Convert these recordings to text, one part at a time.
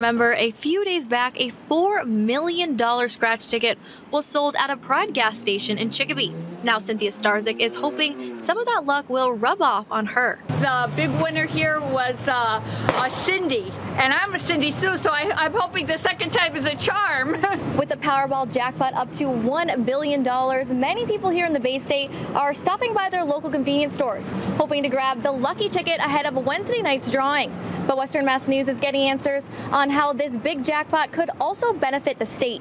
Remember, a few days back, a $4 million scratch ticket was sold at a Pride gas station in Chicopee. Now Cynthia Starzik is hoping some of that luck will rub off on her. The big winner here was Cindy, and I'm a Cindy Sue, so I'm hoping the second time is a charm. With the Powerball jackpot up to $1 billion, many people here in the Bay State are stopping by their local convenience stores, hoping to grab the lucky ticket ahead of Wednesday night's drawing. But Western Mass News is getting answers on how this big jackpot could also benefit the state.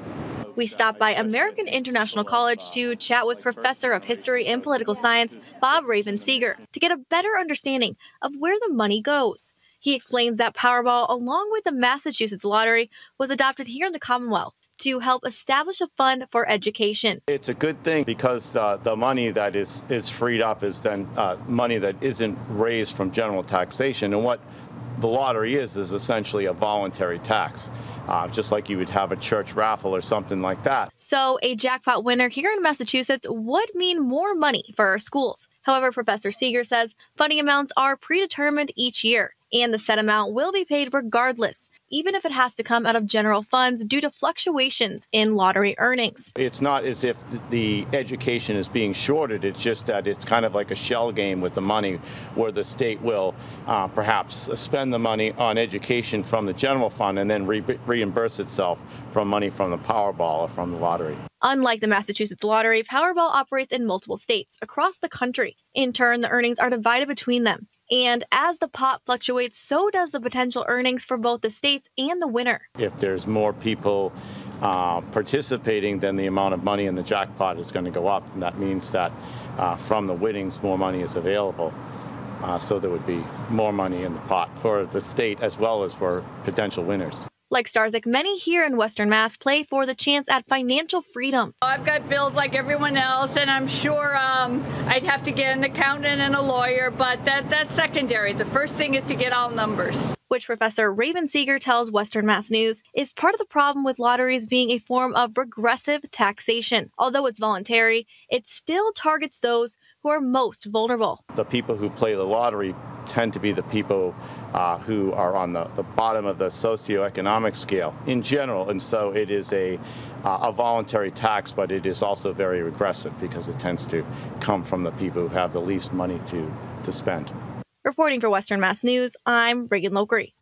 We stopped by American International College to chat with Professor of History and Political Science, Bob Raven-Seeger, to get a better understanding of where the money goes. He explains that Powerball, along with the Massachusetts lottery, was adopted here in the Commonwealth to help establish a fund for education. It's a good thing because the money that is freed up is then money that isn't raised from general taxation. And what the lottery is essentially a voluntary tax, just like you would have a church raffle or something like that. So a jackpot winner here in Massachusetts would mean more money for our schools. However, Professor Seeger says funding amounts are predetermined each year, and the set amount will be paid regardless, even if it has to come out of general funds due to fluctuations in lottery earnings. It's not as if the education is being shorted, it's just that it's kind of like a shell game with the money where the state will perhaps spend the money on education from the general fund and then reimburse itself from money from the Powerball or from the lottery. Unlike the Massachusetts lottery, Powerball operates in multiple states across the country. In turn, the earnings are divided between them. And as the pot fluctuates, so does the potential earnings for both the states and the winner. If there's more people participating, then the amount of money in the jackpot is going to go up. And that means that from the winnings, more money is available. So there would be more money in the pot for the state as well as for potential winners. Like Starzik, many here in Western Mass play for the chance at financial freedom. I've got bills like everyone else, and I'm sure I'd have to get an accountant and a lawyer, but that's secondary. The first thing is to get all numbers. Which Professor Raven-Seeger tells Western Mass News is part of the problem with lotteries being a form of regressive taxation. Although it's voluntary, it still targets those who are most vulnerable. The people who play the lottery tend to be the people who are on the bottom of the socioeconomic scale in general, and so it is a voluntary tax, but it is also very regressive because it tends to come from the people who have the least money to spend. Reporting for Western Mass News, I'm Reagan Lockery.